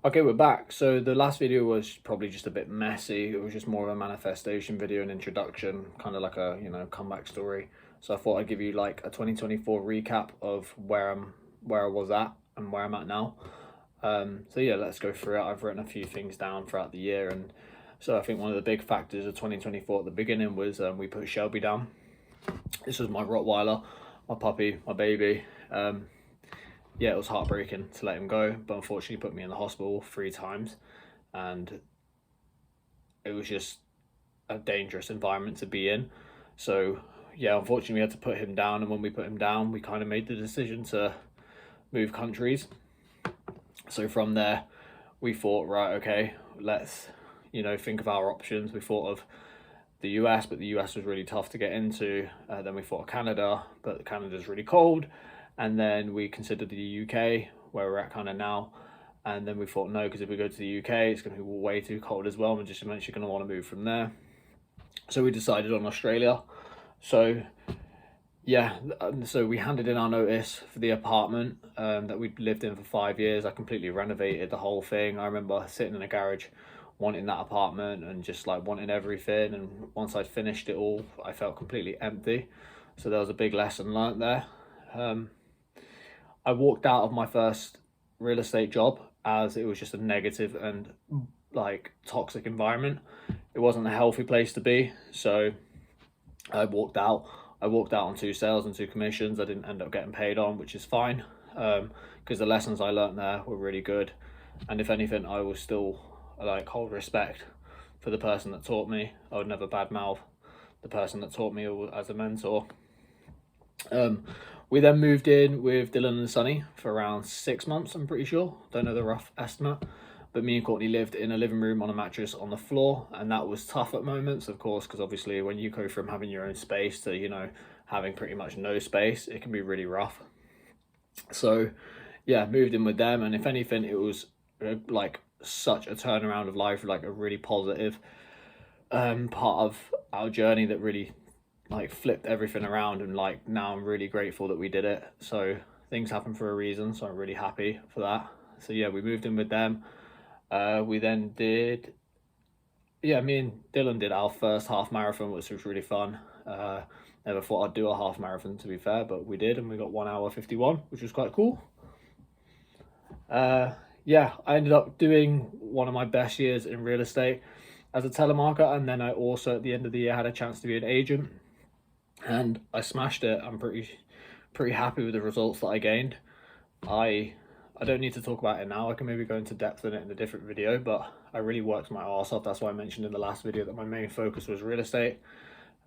Okay, we're back. So the last video was probably just a bit messy. It was just more of a manifestation video, an introduction, kind of like a, comeback story. So I thought I'd give you like a 2024 recap of where I was at and where I'm at now. So yeah, let's go through it. I've written a few things down throughout the year, and so I think one of the big factors of 2024 at the beginning was we put Shelby down. This was my Rottweiler, my puppy, my baby. Yeah, it was heartbreaking to let him go, but unfortunately put me in the hospital 3 times, and it was just a dangerous environment to be in. So yeah, unfortunately we had to put him down, and when we put him down, we kind of made the decision to move countries. So from there, we thought, right, okay, let's, think of our options. We thought of the US, but the US was really tough to get into. Then we thought of Canada, but Canada's really cold. And then we considered the UK, where we're at kind of now. And then we thought, no, because if we go to the UK, it's going to be way too cold as well. And we're just eventually going to want to move from there. So we decided on Australia. So yeah, so we handed in our notice for the apartment that we'd lived in for 5 years. I completely renovated the whole thing. I remember sitting in a garage wanting that apartment and just like wanting everything. And once I'd finished it all, I felt completely empty. So there was a big lesson learnt there. I walked out of my first real estate job as it was just a negative and like toxic environment. It wasn't a healthy place to be. So I walked out. I walked out on 2 sales and 2 commissions. I didn't end up getting paid on, which is fine, because the lessons I learned there were really good. And if anything, I will still like hold respect for the person that taught me. I would never badmouth the person that taught me as a mentor. We then moved in with Dylan and Sunny for around 6 months, I'm pretty sure. Don't know the rough estimate. But me and Courtney lived in a living room on a mattress on the floor, and that was tough at moments, of course, because obviously when you go from having your own space to, having pretty much no space, it can be really rough. So yeah, moved in with them, and if anything, it was like such a turnaround of life, like a really positive part of our journey that really like flipped everything around, and like now I'm really grateful that we did it. So things happen for a reason, so I'm really happy for that. So yeah, we moved in with them. We then did, yeah, me and Dylan did our first half marathon, which was really fun. Never thought I'd do a half marathon, to be fair, but we did, and we got 1 hour 51, which was quite cool. Yeah, I ended up doing one of my best years in real estate as a telemarketer, and then I also at the end of the year had a chance to be an agent, and I smashed it. I'm pretty happy with the results that I gained. I don't need to talk about it now. I can maybe go into depth in it in a different video, but I really worked my arse off. That's why I mentioned in the last video that my main focus was real estate.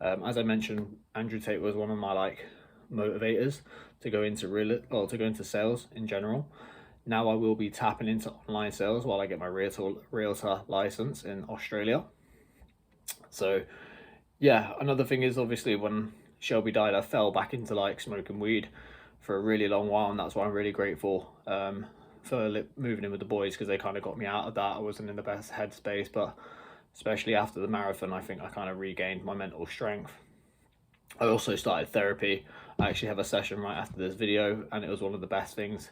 As I mentioned, Andrew Tate was one of my like motivators to go into sales in general. Now I will be tapping into online sales while I get my realtor license in Australia. So yeah, another thing is obviously when Shelby died, I fell back into like smoking weed for a really long while, and that's why I'm really grateful for moving in with the boys, because they kind of got me out of that. I wasn't in the best headspace, but especially after the marathon, I think I kind of regained my mental strength. I also started therapy. I actually have a session right after this video, and it was one of the best things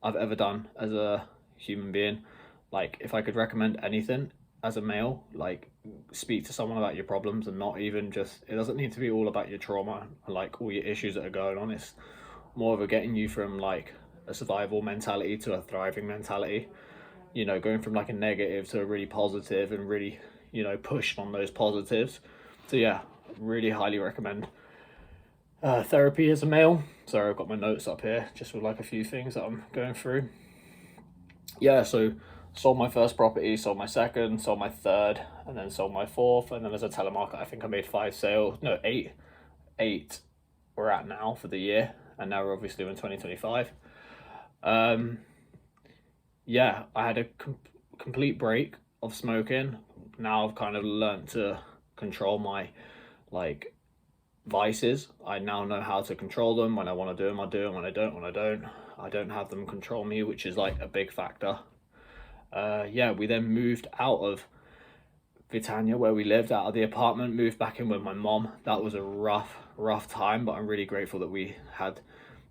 I've ever done as a human being. Like, if I could recommend anything as a male, like speak to someone about your problems, and not even just, it doesn't need to be all about your trauma and like all your issues that are going on. It's more of a getting you from like a survival mentality to a thriving mentality, going from like a negative to a really positive, and really, push on those positives. So yeah, really highly recommend therapy as a male. Sorry, I've got my notes up here just with like a few things that I'm going through. Yeah, so sold my first property, sold my second, sold my third, and then sold my fourth. And then as a telemarketer, I think I made 5 sales, no, eight we're at now for the year, and now we're obviously in 2025. Yeah, I had a complete break of smoking. Now I've kind of learned to control my like vices. I now know how to control them. When I want to do them, I do them. When I don't, I don't have them control me, which is like a big factor. Yeah, we then moved out of Britannia, where we lived, out of the apartment, moved back in with my mom. That was a rough time, but I'm really grateful that we had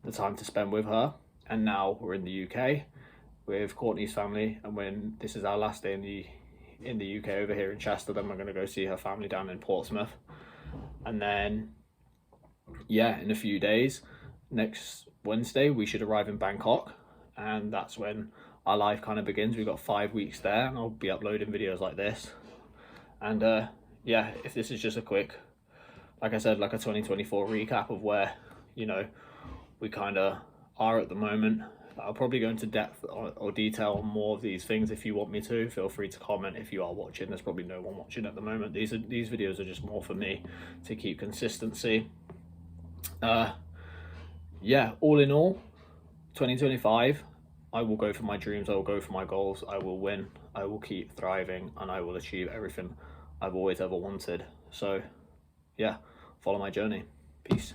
the time to spend with her. And now we're in the UK. with Courtney's family, and when this is our last day in the UK over here in Chester, then we're going to go see her family down in Portsmouth. And then yeah, in a few days, next Wednesday we should arrive in Bangkok, and that's when our life kind of begins. We've got 5 weeks there, and I'll be uploading videos like this. And yeah, if this is just a quick, like I said, like a 2024 recap of where, you know, we kind of are at the moment. I'll probably go into depth or detail on more of these things if you want me to. Feel free to comment if you are watching. There's probably no one watching at the moment. These videos are just more for me to keep consistency. Yeah, all in all, 2025, I will go for my dreams, I will go for my goals, I will win, I will keep thriving, and I will achieve everything I've always ever wanted. So yeah, follow my journey. Peace.